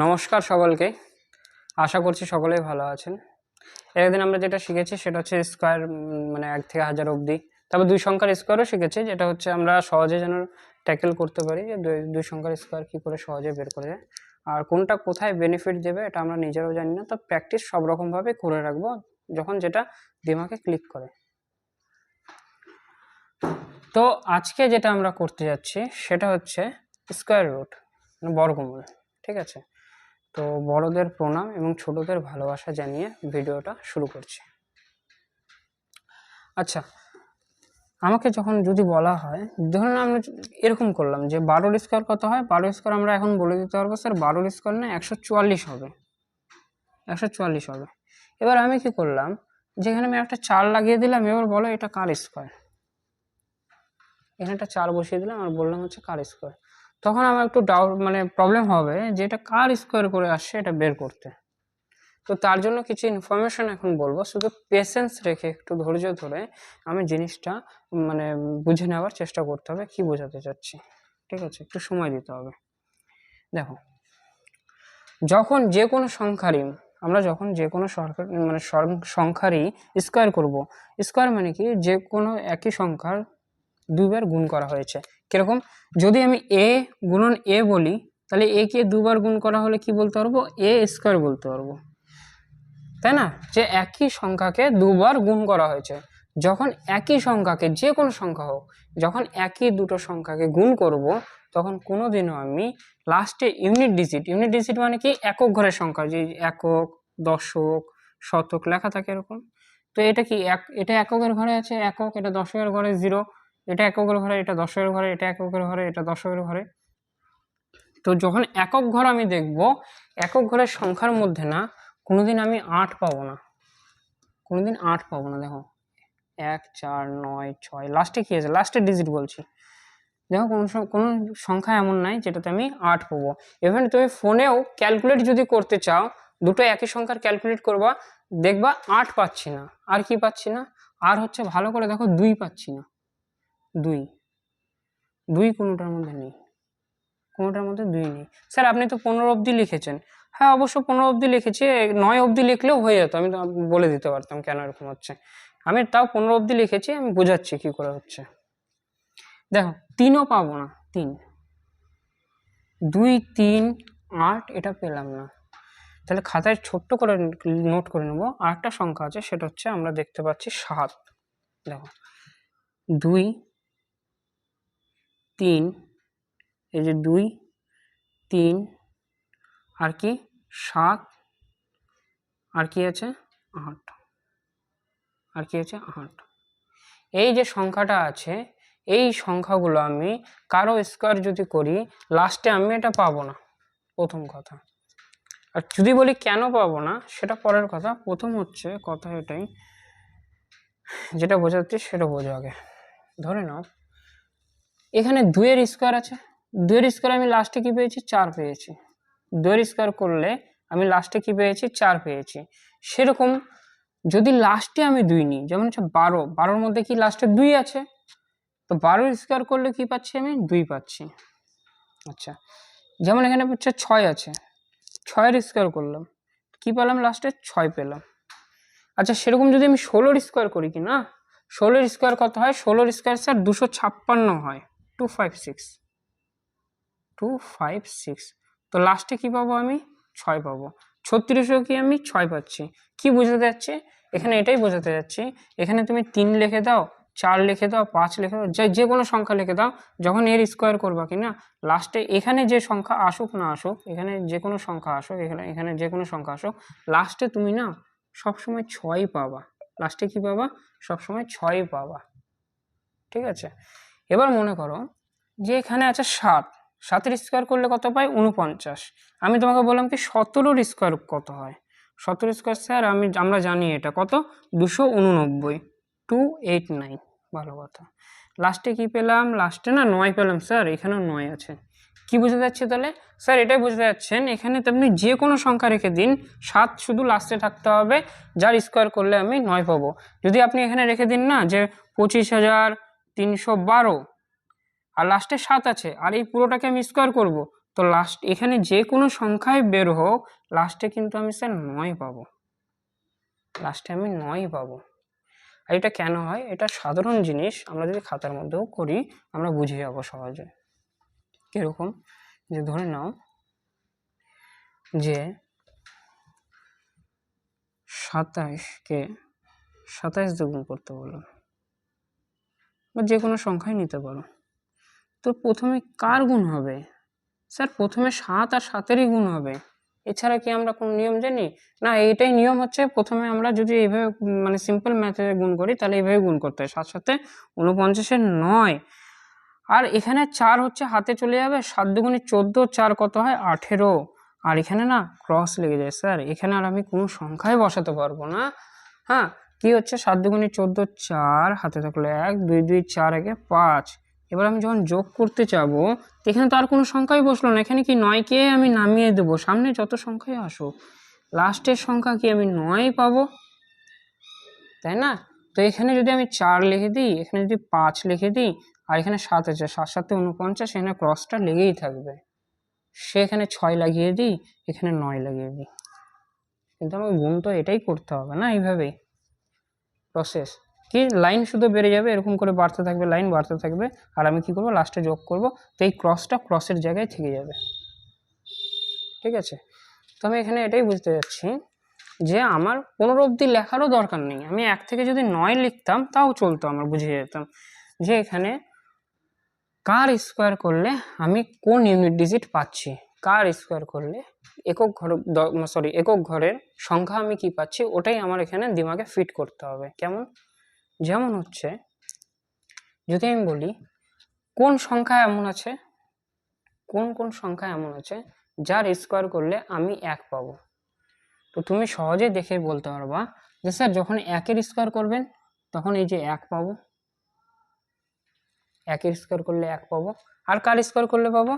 নমস্কার সকলকে, আশা করছি সকলেই ভালো আছেন। এর দিন আমরা যেটা শিখেছি সেটা হচ্ছে স্কোয়ার, মানে 1 থেকে 1000 অবধি। তবে দুই সংখ্যার স্কোয়ারও শিখেছি, যেটা হচ্ছে আমরা সহজে যেন ট্যাকেল করতে পারি যে দুই সংখ্যার স্কোয়ার কী করে সহজে বের করে যায়, আর কোনটা কোথায় বেনিফিট দেবে এটা আমরা নিজেরাও জানি না। তো প্র্যাকটিস সব রকমভাবে করে রাখবো যখন যেটা দিমাগে ক্লিক করে। তো আজকে যেটা আমরা করতে যাচ্ছি সেটা হচ্ছে স্কোয়ার রুট, মানে বর্গমূল। ঠিক আছে, তো বড়দের প্রণাম এবং ছোটদের ভালোবাসা জানিয়ে ভিডিওটা শুরু করছি। আচ্ছা, আমাকে যখন যদি বলা হয়, ধরুন আমরা এরকম করলাম যে 12 স্কোয়ার কত হয়, 12 স্কোয়ার আমরা এখন বলে দিতে পারবো স্যার 12 স্কোয়ার না 144 হবে, 144 হবে। এবার আমি কি করলাম, যেখানে আমি একটা 4 লাগিয়ে দিলাম, এবার বলো এটা কার স্কোয়ার। এখানে একটা 4 বসিয়ে দিলাম আর বললাম হচ্ছে কার স্কোয়ার। তখন আমার একটু ডাউট, মানে প্রবলেম হবে যে এটা কার স্কোয়ার করে আসছে এটা বের করতে। তো তার জন্য কিছু ইনফরমেশন এখন বলবো, শুধু পেশেন্স রেখে একটু ধৈর্য ধরে আমি জিনিসটা মানে বুঝে নেওয়ার চেষ্টা করতে হবে কি বোঝাতে চাচ্ছি। ঠিক আছে, একটু সময় দিতে হবে। দেখো, যখন যে কোনো সংখ্যারই আমরা যখন যে কোনো সংখ্যারই স্কোয়ার করব, স্কোয়ার মানে কি যে কোনো একই সংখ্যার দুইবার গুণ করা হয়েছে। কিরকম, যদি আমি এ গুণন এ বলি, তাহলে এ কে দুবার গুণ করা হলে কি বলতে পারবো, এ স্কোয়ার বলতে পারবো, তাই না? যে একই সংখ্যাকে দুবার গুণ করা হয়েছে। যখন একই সংখ্যাকে, যে কোনো সংখ্যা হোক, যখন একই দুটো সংখ্যাকে গুণ করব, তখন কোনোদিনও আমি লাস্টে ইউনিট ডিজিট মানে কি একক ঘরের সংখ্যা, যে একক, দশক, শতক লেখা থাকে এরকম। তো এটা কি এটা এককের ঘরে আছে একক, এটা দশকের ঘরে 0, এটা এককের ঘরে, এটা দশকের ঘরে, এটা এককের ঘরে, এটা দশকের ঘরে। তো যখন একক ঘর আমি দেখব, একক ঘরের সংখ্যার মধ্যে না কোনোদিন আমি 8 পাবো না, কোনোদিন 8 পাবো না। দেখো 1 4 9 6, লাস্টে কি আছে, লাস্টের ডিজিট বলছি। দেখো কোনো সংখ্যা এমন নাই যেটাতে আমি 8 পাবো। ইভেন তুমি ফোনেও ক্যালকুলেট যদি করতে চাও, দুটো একই সংখ্যার ক্যালকুলেট করবা, দেখবা 8 পাচ্ছি না। আর কি পাচ্ছি না, আর হচ্ছে ভালো করে দেখো 2 পাচ্ছি না। 2 কোনোটার মধ্যে নেই, কোনোটার মধ্যে 2 নেই। স্যার আপনি তো 15 অবধি লিখেছেন। হ্যাঁ অবশ্য 15 অবধি লিখেছি, 9 অবধি লিখলেও হয়ে যেত, আমি তো বলে দিতে পারতাম কেন এরকম হচ্ছে। আমি তাও 15 অবধি লিখেছি, আমি বোঝাচ্ছি কি করে হচ্ছে। দেখো 3ও পাবো না, 3, 2 3 8 এটা পেলাম না। তাহলে খাতায় ছোট্ট করে নোট করে নেবো। আরেকটা সংখ্যা আছে, সেটা হচ্ছে আমরা দেখতে পাচ্ছি 7। দেখো 2 3, এই যে 2 3, আর কি 7, আর কি আছে 8, আর কি আছে 8। এই যে সংখ্যাটা আছে, এই সংখ্যাগুলো আমি কারো স্কোয়ার যদি করি, লাস্টে আমি এটা পাবো না, প্রথম কথা। আর যদি বলি কেন পাবো না সেটা পরের কথা, প্রথম হচ্ছে কথা এটাই, যেটা বোঝাচ্ছি সেটা বোঝো আগে। ধরে নাও এখানে 2 এর স্কোয়ার আছে, 2 এর স্কোয়ার আমি লাস্টে কি পেয়েছি, 4 পেয়েছি। 2 এর স্কোয়ার করলে আমি লাস্টে কি পেয়েছি, 4 পেয়েছি। সেরকম যদি লাস্টে আমি 2 নিই, যেমন হচ্ছে 12, মধ্যে কি লাস্টে 2 আছে, তো 12 স্কোয়ার করলে কি পাচ্ছি, আমি 2 পাচ্ছি। আচ্ছা, যেমন এখানে হচ্ছে 6 আছে, 6 এর স্কোয়ার করলাম, কি পেলাম, লাস্টে 6 পেলাম। আচ্ছা, সেরকম যদি আমি 16 স্কোয়ার করি, কি না 16 স্কোয়ার কত হয়, 16 স্কোয়ার স্যার 256 হয়, 256। তো লাস্টে কি পাবো, আমি 6 পাবো। 36ও কি আমি 6 পাচ্ছি। কি বোঝাতে যাচ্ছে এখানে, এটাই বোঝাতে যাচ্ছি, এখানে তুমি 3 লিখে দাও, 4 লিখে দাও, 5 লিখে দাও, যে কোনো সংখ্যা লিখে দাও, যখন এর স্কোয়ার করবা কি না, লাস্টে এখানে যে সংখ্যা আসুক না আসুক, এখানে যে কোনো সংখ্যা আসুক, এখানে যে কোনো সংখ্যা আসুক, লাস্টে তুমি না সবসময় 6 পাবা। লাস্টে কি পাবা, সবসময় 6 পাবা। ঠিক আছে, এবার মনে করো যে এখানে আছে 7, 7-এর স্কোয়ার করলে কত পাই, 49। আমি তোমাকে বললাম কি 17-র স্কোয়ার কত হয়, 17 স্কোয়ার স্যার আমরা জানি এটা কত, 289, 289। ভালো কথা, লাস্টে কি পেলাম, লাস্টে না 9 পেলাম স্যার, এখানেও 9 আছে। কি বোঝা যাচ্ছে তাহলে, স্যার এটাই বোঝা যাচ্ছেন এখানে তেমনি যে কোনো সংখ্যা রেখে দিন, 7 শুধু লাস্টে থাকতে হবে, যার স্কোয়ার করলে আমি 9 পাবো। যদি আপনি এখানে রেখে দিন না যে 25,312, আর লাস্টে 7 আছে, আর এই পুরোটাকে আমি স্কোয়ার করব, তো লাস্ট এখানে যে কোনো সংখ্যায় বের হোক লাস্টে কিন্তু আমি স্যার 9 পাবো, লাস্টে আমি 9 পাবো। আর এটা কেন হয়, এটা সাধারণ জিনিস, আমরা যদি খাতার মধ্যেও করি আমরা বুঝে যাবো সহজে। কিরকম, যে ধরে নাও যে 27কে 27 দিয়ে গুণ করতে বলো, বা যে কোনো সংখ্যায় নিতে পারো। তো প্রথমে কার গুণ হবে স্যার? প্রথমে 7 আর 7-এরই গুণ হবে, এছাড়া কি আমরা কোনো নিয়ম জানি না? এইটাই নিয়ম হচ্ছে, প্রথমে আমরা যদি এইভাবে মানে সিম্পল ম্যাথে গুণ করি তাহলে এইভাবে গুণ করতে হয়, 7 7 49-এর 9, আর এখানে 4 হচ্ছে হাতে চলে যাবে, 7 দুগুণে 14, 4 কত হয় 18, আর এখানে না ক্রস লেগে যায় স্যার, এখানে আর আমি কোনো সংখ্যায় বসাতে পারবো না। হ্যাঁ, কি হচ্ছে 7 দুগুণে 14, 4 হাতে থাকলো 1, 2 2 4 একে 5। এবার আমি যখন যোগ করতে যাবো এখানে তো আর কোনো সংখ্যাই বসলো না, এখানে কি 9কে আমি নামিয়ে দেবো, সামনে যত সংখ্যাই আসুক লাস্টের সংখ্যা কি আমি 9 পাবো, তাই না? তো এখানে যদি আমি 4 লিখে দিই, এখানে যদি 5 লিখে দিই, আর এখানে 7 আছে, 7 7 49, এখানে ক্রসটা লেগেই থাকবে, সেখানে 6 লাগিয়ে দিই, এখানে 9 লাগিয়ে দিই, কিন্তু আমাকে গুণ তো এটাই করতে হবে না, এইভাবেই প্রসেস কি লাইন শুধু বেড়ে যাবে, এরকম করে বাড়তে থাকবে, লাইন বাড়তে থাকবে, আর আমি কি করব লাস্টে যোগ করব, তো এই ক্রসটা ক্রসের জায়গায় থেকে যাবে। ঠিক আছে, তো আমি এখানে এটাই বুঝতে যাচ্ছি যে আমার 15 অবধি লেখারও দরকার নেই, আমি 1 থেকে যদি 9 লিখতাম তাও চলতো, আমার বুঝে যেতাম যে এখানে কার স্কোয়ার করলে আমি কোন ইউনিট ডিজিট পাচ্ছি, কার স্কোয়ার করলে একক ঘর একক ঘরের সংখ্যা আমি কি পাচ্ছি, ওটাই আমার এখানে দিমাগে ফিট করতে হবে। কেমন, যেমন হচ্ছে যদি আমি বলি কোন সংখ্যা এমন আছে, কোন সংখ্যা এমন আছে যার স্কোয়ার করলে আমি 1 পাবো, তো তুমি সহজে দেখে বলতে পারবা যে স্যার যখন 1-এর স্কোয়ার করবেন তখন এই যে 1 পাবো, 1-এর স্কোয়ার করলে 1 পাবো। আর কার স্কোয়ার করলে পাবো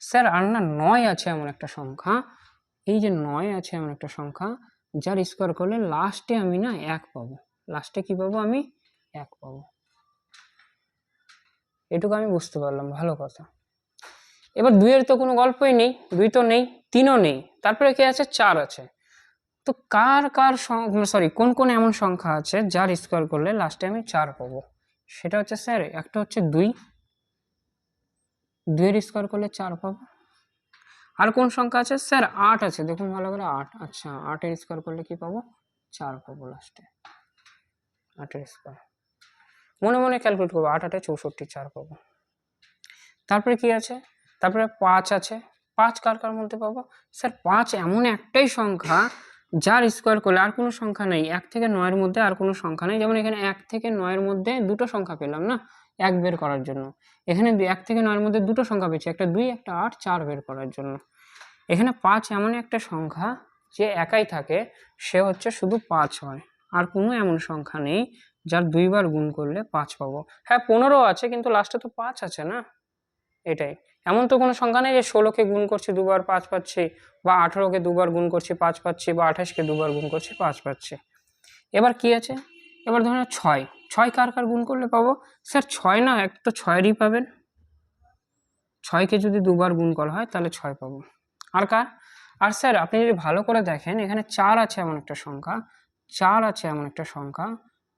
স্যার? আর না 9 আছে এমন একটা সংখ্যা, এই যে 9 আছে এমন একটা সংখ্যা যার স্কোয়ার করলে লাস্টে আমি না 1 পাবো, লাস্টে কি পাবো আমি 1 পাবো। এটুকু আমি বুঝতে পারলাম, ভালো কথা। এবার 2-এর তো কোনো গল্পই নেই, 2 তো নেই, 3ও নেই, তারপরে কি আছে 4 আছে। তো কোন কোন এমন সংখ্যা আছে যার স্কোয়ার করলে লাস্টে আমি 4 পাবো, সেটা হচ্ছে স্যার একটা হচ্ছে 2-এর স্কোয়ার করলে 4 পাবো। আর কোন সংখ্যা আছে স্যার? 8 আছে, দেখুন ভালো করে 8, আচ্ছা 8-এর স্কোয়ার করলে কি পাবো 4 পাবো লাস্টে, 8-এর স্কোয়ার মনে মনে ক্যালকুলেট করবো, 8 8 64, 4 পাবো। তারপরে কি আছে? তারপরে 5 আছে, 5 কার কার মধ্যে পাবো স্যার? 5 এমন একটাই সংখ্যা যার স্কোয়ার করলে আর কোনো সংখ্যা নেই, 1 থেকে 9-এর মধ্যে আর কোনো সংখ্যা নেই, যেমন এখানে 1 থেকে 9-এর মধ্যে দুটো সংখ্যা পেলাম না 1 বের করার জন্য, এখানে 1 থেকে 9-এর মধ্যে দুটো সংখ্যা পেয়েছি, একটা 2 একটা 8, 4 বের করার জন্য। এখানে 5 এমন একটা সংখ্যা যে একাই থাকে, সে হচ্ছে শুধু 5 হয়, আর কোনো এমন সংখ্যা নেই যার 2 বার গুণ করলে 5 পাবো। হ্যাঁ 15 আছে, কিন্তু লাস্টে তো 5 আছে না, এটাই। এমন তো কোনো সংখ্যা নেই যে 16কে গুণ করছি 2 বার 5 পাচ্ছি, বা 18কে 2 বার গুণ করছি 5 পাচ্ছি, বা 28কে 2 বার গুণ করছি 5 পাচ্ছি। এবার কি আছে? এবার ধরুন 6 কার কার গুণ করলে পাবো স্যার? 6 না, এক তো 6-এরই পাবেন, 6কে যদি 2 বার গুণ করা হয় তাহলে 6 পাবো। আর কার? আর স্যার আপনি যদি ভালো করে দেখেন এখানে 4 আছে এমন একটা সংখ্যা, 4 আছে এমন একটা সংখ্যা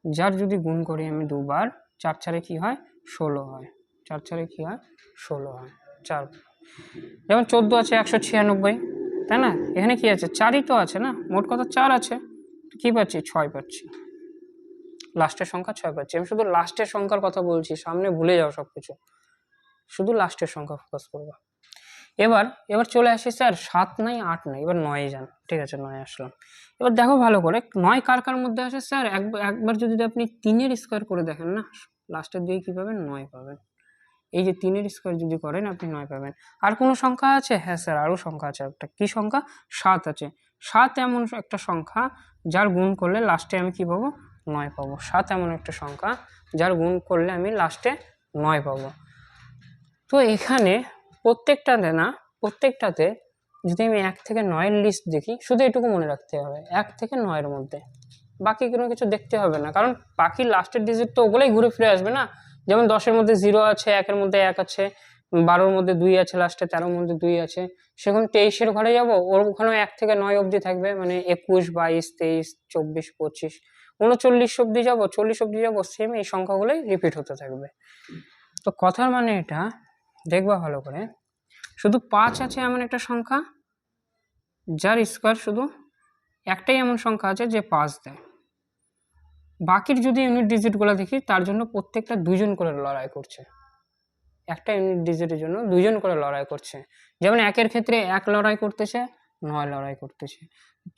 যার যদি গুণ করি আমি 2 বার, 4 4-এ কি হয় 16 হয়, 4 4-এ কি হয় 16 হয়, 4। যেমন 14 আছে 196, তাই না? এখানে কি আছে 4ই তো আছে না, মোট কথা 4 আছে, কি পাচ্ছি 6 পাচ্ছি, লাস্টের সংখ্যা 6 পাচ্ছি। আমি শুধু লাস্টের সংখ্যার কথা বলছি, সামনে ভুলে যাও সবকিছু, শুধু লাস্টের সংখ্যা ফোকাস করবো। এবার চলে আসি স্যার 7 নাই 8 নাই, এবার 9-এ যান, ঠিক আছে 9-এ আসলাম। এবার দেখো ভালো করে 9 কার কার মধ্যে আসে স্যার? একবার যদি আপনি 3-এর স্কোয়ার করে দেখেন না, লাস্টের দিকে কি পাবেন 9 পাবেন, এই যে 3-এর স্কোয়ার যদি করেন আপনি 9 পাবেন। আর কোনো সংখ্যা আছে? হ্যাঁ স্যার আরও সংখ্যা আছে একটা, কি সংখ্যা? 7 আছে, 7 এমন একটা সংখ্যা যার গুণ করলে লাস্টে আমি কি পাবো 9 পাবো, 7 এমন একটা সংখ্যা যার গুণ করলে আমি লাস্টে 9 পাবো। তো এখানে প্রত্যেকটাতে যদি আমি 1 থেকে 9-এর লিস্ট দেখি, শুধু এটুকু মনে রাখতে হবে 1 থেকে 9-এর মধ্যে, বাকি কোনো কিছু দেখতে হবে না, কারণ বাকি লাস্টের ডিজিট তো ওগুলোই ঘুরে ফিরে আসবে না। যেমন 10-এর মধ্যে 0 আছে, 1-এর মধ্যে 1 আছে, 12-র মধ্যে 2 আছে লাস্টে, 13-র মধ্যে 2 আছে, সেরকম 23-এর ঘরে যাব, ওর ওখানেও 1 থেকে 9 অবধি থাকবে, মানে 21, 22, 23, 24, 25, 39 অবধি যাব, 40 অবধি যাব, সেম এই সংখ্যাগুলোই রিপিট হতে থাকবে। তো কথার মানে এটা দেখবা ভালো করে, শুধু 5 আছে এমন একটা সংখ্যা যার স্কোয়ার শুধু একটাই এমন সংখ্যা আছে যে 5 দেয়। বাকির যদি ইউনিট ডিজিটগুলো দেখি, তার জন্য প্রত্যেকটা 2 জন করে লড়াই করছে, একটা ইউনিট ডিজিটের জন্য 2 জন করে লড়াই করছে। যেমন 1-এর ক্ষেত্রে 1 লড়াই করতেছে, 9 লড়াই করতেছে।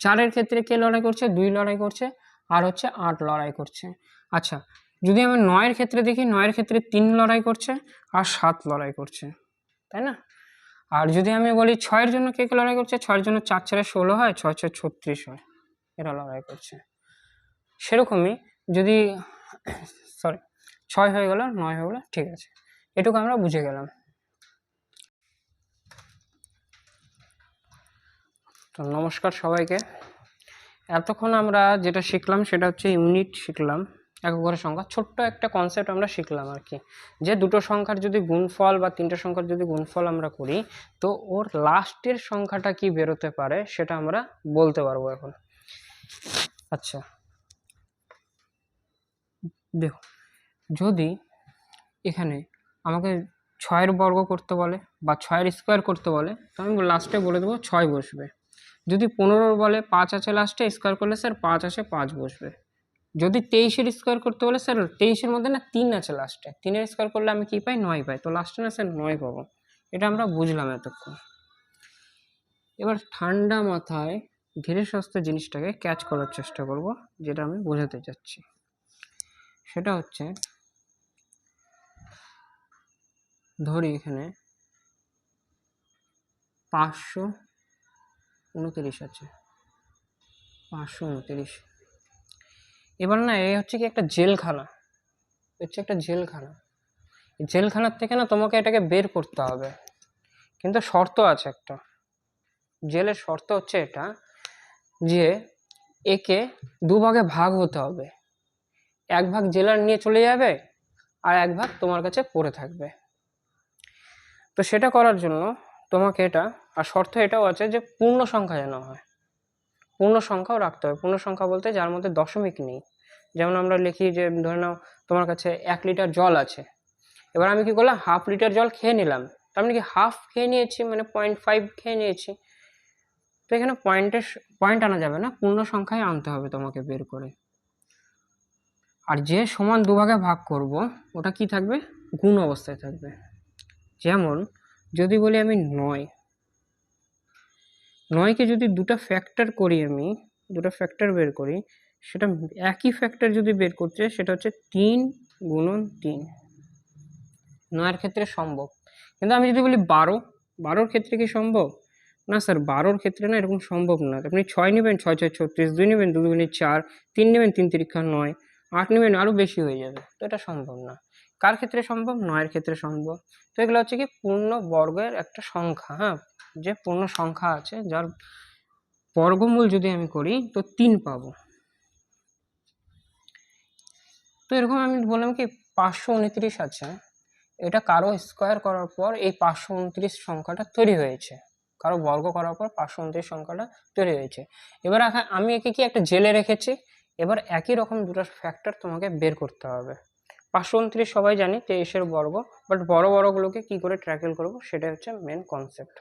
4-এর ক্ষেত্রে কে লড়াই করছে? 2 লড়াই করছে, আর হচ্ছে 8 লড়াই করছে। আচ্ছা, যদি আমি 9-এর ক্ষেত্রে দেখি, 9-এর ক্ষেত্রে 3 লড়াই করছে আর 7 লড়াই করছে, তাই না? আর যদি আমি বলি 6-এর জন্য কে কে লড়াই করছে, 6-এর জন্য 4 4 16 হয়, 6 6 36 হয়, এরা লড়াই করছে। সেরকমই যদি সরি 6 হয়ে গেল, 9 হয়ে গেল, ঠিক আছে, এটুকু আমরা বুঝে গেলাম। তো নমস্কার সবাইকে। এতক্ষণ আমরা যেটা শিখলাম সেটা হচ্ছে ইউনিট শিখলাম, একক ঘরের সংখ্যা, ছোট্ট একটা কনসেপ্ট আমরা শিখলাম আর কি, যে দুটো সংখ্যার যদি গুণফল বা তিনটে সংখ্যার যদি গুণফল আমরা করি, তো ওর লাস্টের সংখ্যাটা কি বেরোতে পারে সেটা আমরা বলতে পারবো এখন। আচ্ছা দেখো, যদি এখানে আমাকে 6-এর বর্গ করতে বলে বা 6-এর স্কোয়ার করতে বলে, তো আমি লাস্টে বলে দেবো 6 বসবে। যদি 15 বলে, 5 আছে লাস্টে, স্কোয়ার করলে স্যার 5 আসে, 5 বসবে। যদি 23-এর স্কোয়ার করতে বলে, স্যার 23-এর মধ্যে না 3 আছে লাস্টে, 3-এর স্কোয়ার করলে আমি কি পাই? 9 পাই, তো লাস্টে না স্যার 9 পাবো। এটা আমরা বুঝলাম এতক্ষণ। এবার ঠান্ডা মাথায় ধীরে সুস্থে জিনিসটাকে ক্যাচ করার চেষ্টা করব, যেটা আমি বোঝাতে চাচ্ছি। সেটা হচ্ছে, ধরি এখানে 529 আছে, 529। এবার না এই হচ্ছে কি একটা জেলখানা, হচ্ছে একটা জেলখানা। জেলখানার থেকে না তোমাকে এটাকে বের করতে হবে, কিন্তু শর্ত আছে একটা। জেলের শর্ত হচ্ছে এটা, যে একে 2 ভাগে ভাগ হতে হবে, 1 ভাগ জেলার নিয়ে চলে যাবে আর 1 ভাগ তোমার কাছে পড়ে থাকবে। তো সেটা করার জন্য তোমাকে এটা, আর শর্ত এটাও আছে যে পূর্ণ সংখ্যা যেন হয়, পূর্ণ সংখ্যাও রাখতে হবে। পূর্ণ সংখ্যা বলতে যার মধ্যে দশমিক নেই। যেমন আমরা লিখি যে, ধরে নাও তোমার কাছে 1 লিটার জল আছে, এবার আমি কি করলাম, 1/2 লিটার জল খেয়ে নিলাম, তার মানে কি হাফ খেয়ে নিয়েছি, মানে 0.5 খেয়ে নিয়েছি। তো এখানে পয়েন্ট আনা যাবে না, পূর্ণ সংখ্যায় আনতে হবে তোমাকে বের করে। আর যে সমান 2 ভাগে ভাগ করব, ওটা কি থাকবে? গুণ অবস্থায় থাকবে। যেমন যদি বলি আমি 9কে যদি দুটো ফ্যাক্টর করি, আমি দুটো ফ্যাক্টর বের করি, সেটা একই ফ্যাক্টর যদি বের করতে, সেটা হচ্ছে 3 গুণন 3। 9-এর ক্ষেত্রে সম্ভব, কিন্তু আমি যদি বলি 12-র ক্ষেত্রে কি সম্ভব? না স্যার, 12-র ক্ষেত্রে না এরকম সম্ভব না। আপনি 6 নেবেন, 6 6 36, 2 নেবেন, 2 2 4, 3 নেবেন, 3 3 9, 8 নেবেন, আরও বেশি হয়ে যাবে। তো এটা সম্ভব না। কার ক্ষেত্রে সম্ভব? 9-এর ক্ষেত্রে সম্ভব। তো এগুলো হচ্ছে কি পূর্ণ বর্গের একটা সংখ্যা, হ্যাঁ, যে পূর্ণ সংখ্যা আছে যার বর্গমূল যদি আমি করি তো 3 পাবো। তো এরকম আমি বললাম কি 529 আছে, এটা কারো স্কোয়ার করার পর এই 529 সংখ্যাটা তৈরি হয়েছে, কারো বর্গ করার পর 529 সংখ্যাটা তৈরি হয়েছে। এবার আমি একে কি একটা জেলে রেখেছি, এবার একই রকম দুটো ফ্যাক্টর তোমাকে বের করতে হবে। 529 সবাই জানি 23-এর বর্গ, বাট বড় বড়গুলোকে কি করে ট্র্যাকেল করব সেটাই হচ্ছে মেন কনসেপ্ট।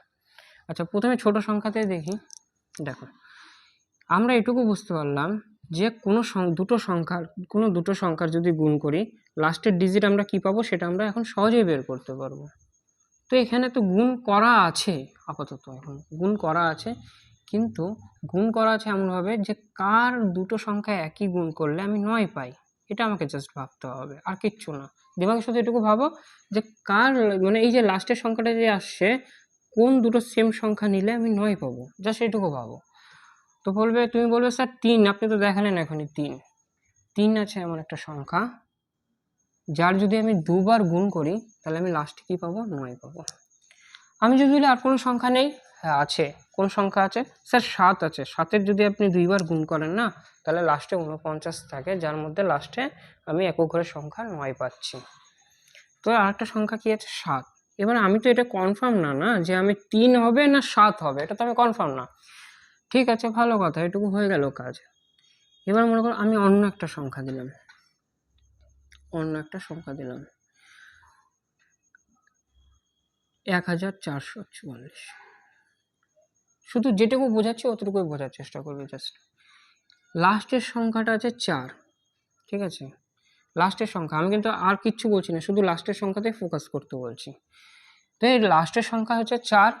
আচ্ছা, প্রথমে ছোট সংখ্যাতে দেখি। দেখো, আমরা এটুকু বুঝতে পারলাম যে কোনো দুটো সংখ্যার যদি গুণ করি, লাস্টের ডিজিট আমরা কি পাবো সেটা আমরা এখন সহজেই বের করতে পারবো। তো এখানে তো গুণ করা আছে, আপাতত এখন গুণ করা আছে, কিন্তু গুণ করা আছে এমনভাবে যে কার দুটো সংখ্যা একই গুণ করলে আমি 9 পাই, এটা আমাকে জাস্ট ভাবতে হবে, আর কিচ্ছু না। দিমাগে শুধু এটুকু ভাবো যে কার, মানে এই যে লাস্টের সংখ্যাটা যে আসছে, কোন দুটো সেম সংখ্যা নিলে আমি 9 পাবো, জাস্ট এটুকু ভাবো। তো তুমি বলবে স্যার 3, আপনি তো দেখালেন এখনই 3 আছে এমন একটা সংখ্যা যার যদি আমি 2 বার গুণ করি তাহলে আমি লাস্টে কি পাবো? 9 পাবো। আমি যদি বলি আর কোনো সংখ্যা নেই, হ্যাঁ আছে। কোন সংখ্যা আছে? স্যার 7 আছে। 7-এর যদি আপনি 2 বার গুণ করেন না, তাহলে লাস্টে 49 থাকে, যার মধ্যে লাস্টে আমি একক ঘরের সংখ্যা 9 পাচ্ছি। তো আরেকটা সংখ্যা কি আছে? 7। এবার আমি তো এটা কনফার্ম না যে আমি 3 হবে না 7 হবে, এটা তো আমি কনফার্ম না। ঠিক আছে, ভালো কথা, এটুকু হয়ে গেল কাজ। এবার মনে করো আমি অন্য একটা সংখ্যা দিলাম, 1444। শুধু যেটুকু বোঝাচ্ছি অতটুকুই বোঝার চেষ্টা করবে। জাস্ট লাস্টের সংখ্যাটা আছে 4, ঠিক আছে, লাস্টের সংখ্যা, আমি কিন্তু আর কিচ্ছু বলছি না, শুধু লাস্টের সংখ্যাতেই ফোকাস করতে বলছি। তো এই লাস্টের সংখ্যা হচ্ছে 4,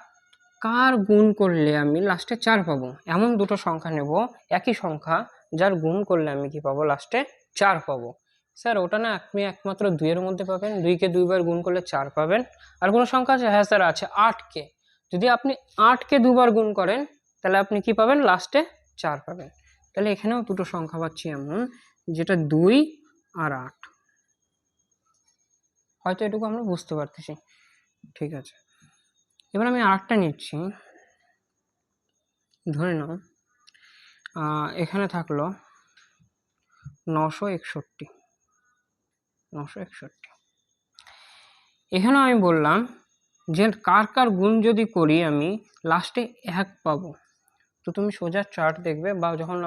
কার গুণ করলে আমি লাস্টে 4 পাবো, এমন দুটো সংখ্যা নেব, একই সংখ্যা, যার গুণ করলে আমি কি পাবো, লাস্টে 4 পাবো। স্যার ওটা না আপনি একমাত্র 2 এর মধ্যে পাবেন, 2কে 2 বার গুণ করলে 4 পাবেন। আর কোনো সংখ্যা আছে? হ্যাঁ স্যার আছে, 8কে। যদি আপনি 8কে 2 বার গুণ করেন তাহলে আপনি কি পাবেন, লাস্টে 4 পাবেন। তাহলে এখানেও দুটো সংখ্যা পাচ্ছি এমন, যেটা 2 আর 8। হয়তো এটুকু আমরা বুঝতে পারতেছি, ঠিক আছে। এবার আমি আরেকটা নিচ্ছি, ধরে নাও এখানে থাকলো 961। এখানেও আমি বললাম যে কার কার গুণ যদি করি আমি লাস্টে 1 পাবো। তো তুমি সোজা চার্ট দেখবে, বা যখন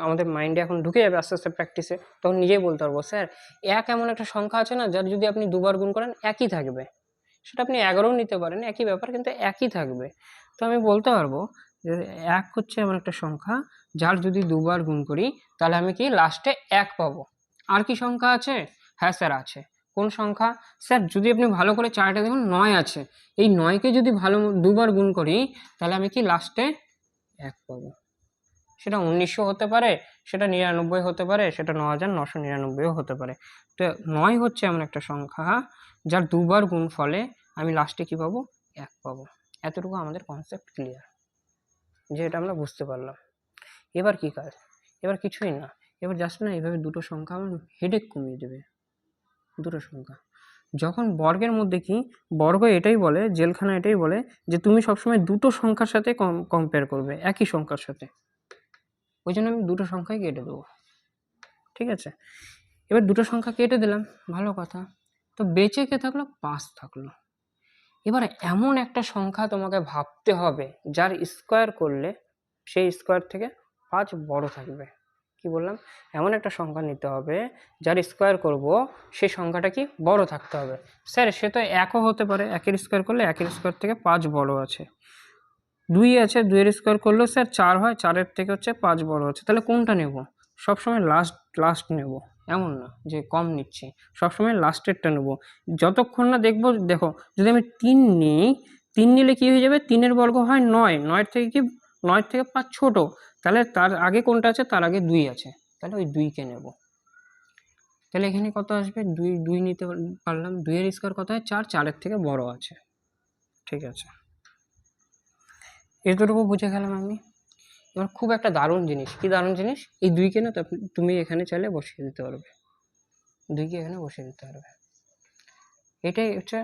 আমাদের মাইন্ডে এখন ঢুকে যাবে আস্তে আস্তে প্র্যাকটিসে, তখন নিজেই বলতে পারবো স্যার 1 এমন একটা সংখ্যা আছে না, যার যদি আপনি 2 বার গুণ করেন একই থাকবে। সেটা আপনি 11ও নিতে পারেন, একই ব্যাপার, কিন্তু একই থাকবে। তো আমি বলতে পারবো যে 1 হচ্ছে এমন একটা সংখ্যা যার যদি 2 বার গুণ করি তাহলে আমি কি লাস্টে 1 পাবো। আর কি সংখ্যা আছে? হ্যাঁ স্যার আছে। কোন সংখ্যা? স্যার যদি আপনি ভালো করে চার্টে দেখুন 9 আছে, এই 9কে যদি 2 বার গুণ করি তাহলে আমি কি লাস্টে 1 পাবো। সেটা 1900 হতে পারে, সেটা 99 হতে পারে, সেটা 9999ও হতে পারে। তো 9 হচ্ছে এমন একটা সংখ্যা যার 2 বার গুণ ফলে আমি লাস্টে কি পাবো, 1 পাবো। এতটুকু আমাদের কনসেপ্ট ক্লিয়ার, যে এটা আমরা বুঝতে পারলাম। এবার কি কাজ? এবার কিছুই না, এবার জাস্ট না এইভাবে দুটো সংখ্যা আমার হেডেক কমিয়ে দেবে। দুটো সংখ্যা যখন বর্গের মধ্যে, কি বর্গ এটাই বলে, জেলখানা এটাই বলে যে তুমি সবসময় দুটো সংখ্যার সাথে কম্পেয়ার করবে একই সংখ্যার সাথে। ওই জন্য আমি দুটো সংখ্যাই কেটে দেবো, ঠিক আছে। এবার দুটো সংখ্যা কেটে দিলাম, ভালো কথা। তো বেঁচে কে থাকলো? 5 থাকলো। এবার এমন একটা সংখ্যা তোমাকে ভাবতে হবে যার স্কোয়ার করলে সেই স্কোয়ার থেকে 5 বড় থাকবে। কি বললাম? এমন একটা সংখ্যা নিতে হবে যার স্কোয়ার করব সেই সংখ্যাটা কি বড় থাকতে হবে। স্যার সে তো 1ও হতে পারে, 1-এর স্কোয়ার করলে 1-এর স্কোয়ার থেকে 5 বড় আছে। 2 আছে, 2-এর স্কোয়ার করলেও স্যার 4 হয়, 4-এর থেকে হচ্ছে 5 বড় আছে। তাহলে কোনটা নেব? সবসময় লাস্ট নেব, এমন না যে কম নিচ্ছি, সবসময় লাস্টেরটা নেব। যতক্ষণ না দেখবো, দেখো যদি আমি 3 নিই, 3 নিলে কি হয়ে যাবে, 3-এর বর্গ হয় 9, 9 থেকে কি 9 থেকে 5 ছোট, তাহলে তার আগে কোনটা আছে, তার আগে 2 আছে, তাহলে ওই 2কে নেব। তাহলে এখানে কত আসবে, 2 নিতে পারলাম। 2-এর স্কোয়ার কত হয়? 4, 4-এর থেকে বড় আছে, ঠিক আছে। এতটুকু বুঝে গেলাম আমি। এবার খুব একটা দারুণ জিনিস, কি দারুণ জিনিস, এই 2কে না তুমি এখানে চাইলে বসিয়ে দিতে পারবে, 2কে এখানে বসিয়ে দিতে পারবে। এটাই হচ্ছে,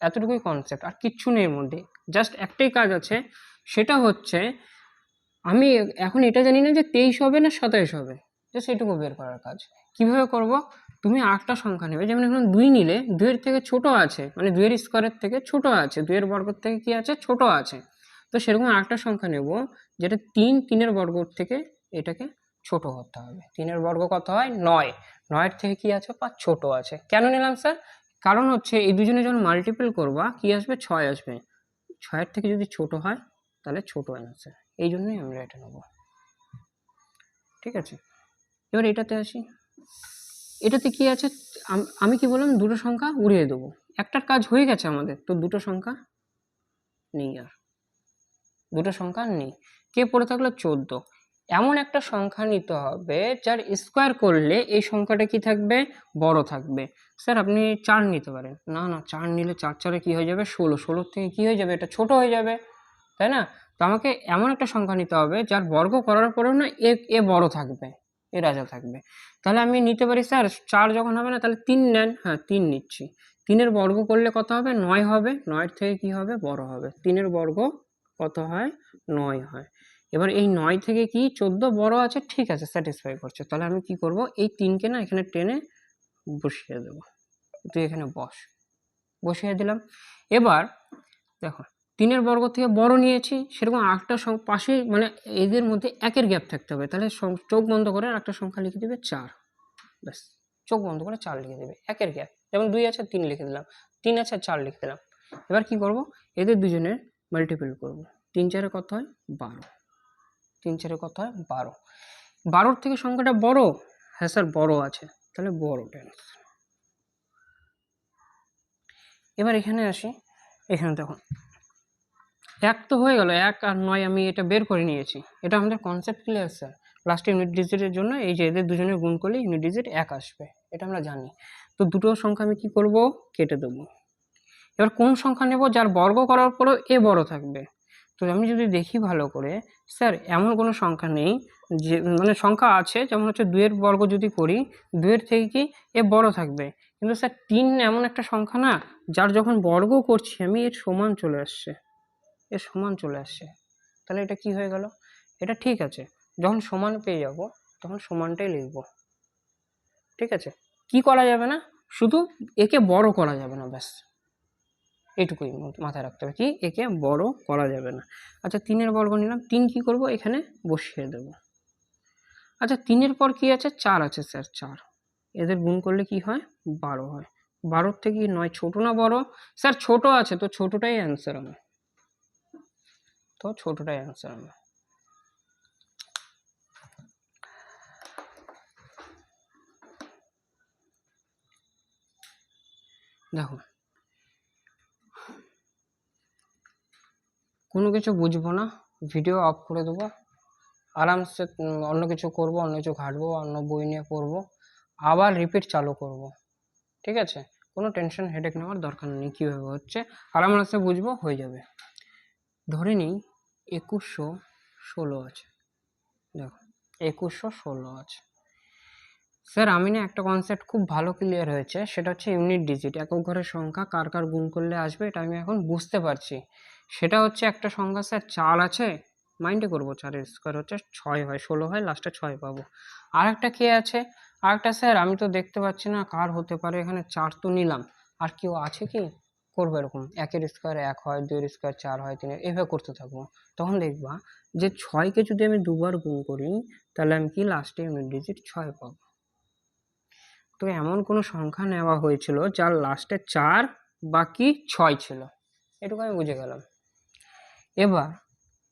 এতটুকুই কনসেপ্ট, আর কিচ্ছু নেই এর মধ্যে। জাস্ট একটাই কাজ আছে, সেটা হচ্ছে আমি এখন এটা জানি না যে 23 হবে না 27 হবে, জাস্ট এটুকু বের করার কাজ। কিভাবে করব? তুমি 8টা সংখ্যা নেবে, যেমন এখন 2 নিলে 2-এর থেকে ছোট আছে, মানে 2-এর স্কোয়ারের থেকে ছোট আছে, 2-এর বর্গের থেকে কি আছে, ছোট আছে। তো সেরকম 8টা সংখ্যা নেব যেটা 3-এর বর্গ থেকে এটাকে ছোট হতে হবে। 3-এর বর্গ কত হয়? 9, 9-এর থেকে কি আছে, 5 ছোট আছে। কেন নিলাম স্যার? কারণ হচ্ছে এই দুজনে যখন মাল্টিপল করবা কি আসবে, 6 আসবে। 6-এর থেকে যদি ছোট হয় তাহলে ছোট অ্যান্সার, এই জন্যই আমরা এটা নেব, ঠিক আছে। এবার এটাতে আসি, এটাতে কি আছে, আমি কি বললাম, দুটো সংখ্যা উড়িয়ে দেবো, একটার কাজ হয়ে গেছে আমাদের। তো দুটো সংখ্যা নেই, আর দুটো সংখ্যা নেই। কে পড়ে থাকলো? 14। এমন একটা সংখ্যা নিতে হবে যার স্কোয়ার করলে এই সংখ্যাটা কি থাকবে, বড় থাকবে। স্যার আপনি 4 নিতে পারেন। না 4 নিলে 4-4-এ কি হয়ে যাবে, 16, 16 থেকে কি হয়ে যাবে, এটা ছোট হয়ে যাবে, তাই না? তো আমাকে এমন একটা সংখ্যা নিতে হবে যার বর্গ করার পরেও না এ বড় থাকবে, এ রাজা থাকবে। তাহলে আমি নিতে পারি, স্যার 4 যখন হবে না তাহলে 3 নেন। হ্যাঁ 3 নিচ্ছি। 3-এর বর্গ করলে কত হবে, 9 হবে, 9-এর থেকে কি হবে, বড় হবে। 3-এর বর্গ কত হয়, 9 হয়। এবার এই 9 থেকে কি 14 বড় আছে, ঠিক আছে, স্যাটিসফাই করছে। তাহলে আমি কি করব, এই 3কে না এখানে টেনে বসিয়ে দেব, তুই এখানে বস। বসিয়ে দিলাম। এবার দেখো 3-এর বর্গ থেকে বড় নিয়েছি, সেরকম আরেকটা পাশে মানে এদের মধ্যে 1-এর গ্যাপ থাকতে হবে, তাহলে চোখ বন্ধ করে আরেকটা সংখ্যা লিখে দেবে 4। ব্যাস, চোখ বন্ধ করে 4 লিখে দেবে, 1-এর গ্যাপ, যেমন 2 আছে 3 লিখে দিলাম, 3 আছে 4 লিখে দিলাম। এবার কি করব, এদের দুজনের মাল্টিপল করব। 3-4 কত হয় 12, 3-4 কত হয় 12। 12-র থেকে সংখ্যাটা বড়, হ্যাঁ স্যার বড় আছে, তাহলে বড়টা অ্যান্সার। এবার এখানে আসি, এখানে দেখো 1 তো হয়ে গেল, 1 আর 9 আমি এটা বের করে নিয়েছি, এটা আমাদের কনসেপ্ট ক্লিয়ার স্যার। লাস্টে ইউনিট ডিজিটের জন্য এই যে এদের দুজনের গুণ করলে ইউনিট ডিজিট 1 আসবে, এটা আমরা জানি। তো দুটো সংখ্যা আমি কি করব, কেটে দেবো। এবার কোন সংখ্যা নেব যার বর্গ করার পরেও এ বড় থাকবে? তো আমি যদি দেখি ভালো করে, স্যার এমন কোনো সংখ্যা নেই যে, মানে সংখ্যা আছে যেমন হচ্ছে 2-এর বর্গ যদি করি 2-এর থেকে কি এ বড় থাকবে, কিন্তু স্যার 3 এমন একটা সংখ্যা না যার যখন বর্গ করছি আমি এর সমান চলে আসছে, এর সমান চলে আসছে, তাহলে এটা কি হয়ে গেল, এটা ঠিক আছে। যখন সমান পেয়ে যাব তখন সমানটাই লিখব, ঠিক আছে। কি করা যাবে না, শুধু একে বড় করা যাবে না, ব্যাস এটুকুই মাথায় রাখতে হবে, কি একে বড় করা যাবে না। আচ্ছা 3-এর বর্গ নিলাম, 3 কি করব এখানে বসিয়ে দেব। আচ্ছা 3-এর পর কি আছে 4 আছে স্যার, 4 এদের গুণ করলে কি হয় 12 হয়। 12-র থেকে 9 ছোট না বড়? স্যার ছোট আছে, তো ছোটটাই অ্যান্সার আমার, তো ছোটটাই অ্যান্সার আমার। দেখো কোনো কিছু বুঝবো না, ভিডিও অফ করে দেবো, আরামসে অন্য কিছু করব, অন্য কিছু ঘাঁটবো, অন্য বই নিয়ে পড়বো, আবার রিপিট চালু করব, ঠিক আছে। কোনো টেনশন হেডেক নেওয়ার দরকার নেই, কীভাবে হচ্ছে আরামসে বুঝবো, হয়ে যাবে। ধরে নিই 2116 আছে, দেখো 2116 আছে। স্যার আমি না একটা কনসেপ্ট খুব ভালো ক্লিয়ার হয়েছে, সেটা হচ্ছে ইউনিট ডিজিট, একক ঘরের সংখ্যা কার কার গুণ করলে আসবে, এটা আমি এখন বুঝতে পারছি। সেটা হচ্ছে একটা সংখ্যা স্যার 4 আছে, মাইন্ডে করবো 4-এর স্কোয়ার হচ্ছে 6 হয়, 16 হয়, লাস্টে 6 পাবো। আর একটা কে আছে, আর একটা স্যার আমি তো দেখতে পাচ্ছি না কার হতে পারে, এখানে 4 তো নিলাম, আর কেউ আছে কি করবো এরকম, 1-এর স্কোয়ার 1 হয়, 2-এর স্কোয়ার 4 হয়, 3 এভাবে করতে থাকবো। তখন দেখবা যে 6কে যদি আমি দুবার গুণ করি তাহলে আমি কি লাস্টে ইউনিট ডিজিট 6 পাবো। তো এমন কোনো সংখ্যা নেওয়া হয়েছিল যার লাস্টে 4 বাকি 6 ছিল, এটুকু আমি বুঝে গেলাম।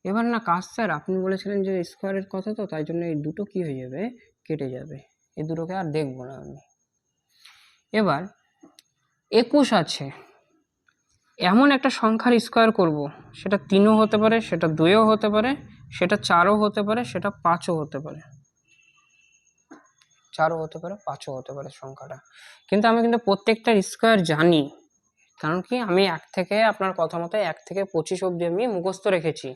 এবার না কাজ স্যার আপনি বলেছিলেন যে স্কোয়ারের কথা, তো তাই জন্য এই দুটো কি হয়ে যাবে, কেটে যাবে, এই দুটোকে আর দেখবো না আমি। এবার 21 আছে, এমন একটা সংখ্যার স্কোয়ার করব, সেটা 3ও হতে পারে, সেটা 2ও হতে পারে, সেটা 4ও হতে পারে, সেটা 5ও হতে পারে, 4ও হতে পারে, 5ও হতে পারে সংখ্যাটা, কিন্তু আমি কিন্তু প্রত্যেকটার স্কোয়ার জানি, কারণ কি আমি 1 থেকে আপনার কথা মতো 1 থেকে 25 অবধি আমি মুখস্থ রেখেছি।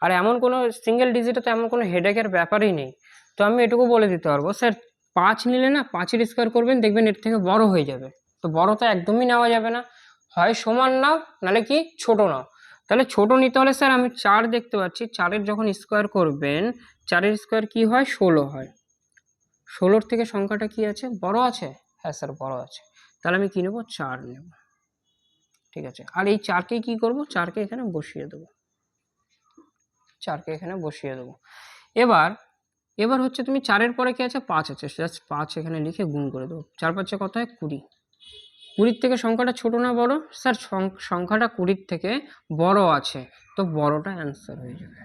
আর এমন কোনো সিঙ্গেল ডিজিটে তো এমন কোনো হেডেকের ব্যাপারই নেই। তো আমি এটুকু বলে দিতে পারবো স্যার 5 নিলে না 5-এর স্কোয়ার করবেন, দেখবেন এর থেকে বড় হয়ে যাবে। তো বড় তো একদমই নেওয়া যাবে না, হয় সমান নাও নাহলে কি ছোট নাও। তাহলে ছোট নিতে হলে স্যার আমি 4 দেখতে পাচ্ছি, 4-এর যখন স্কোয়ার করবেন 4-এর স্কোয়ার কি হয় 16 হয়, 16-র থেকে সংখ্যাটা কি আছে বড় আছে, হ্যাঁ স্যার বড় আছে, তাহলে আমি কি নেব 4 নেব, ঠিক আছে। আর এই 4কে কি করব, 4কে এখানে বসিয়ে দেবো, 4কে এখানে বসিয়ে দেবো। এবার হচ্ছে তুমি 4-এর পরে কি আছে 5 আছে, জাস্ট 5 এখানে লিখে গুণ করে দেবো, 4-5 কত হয় 20, 20-র থেকে সংখ্যাটা ছোট না বড়, স্যার সংখ্যাটা 20-র থেকে বড় আছে, তো বড়টা অ্যান্সার হয়ে যাবে,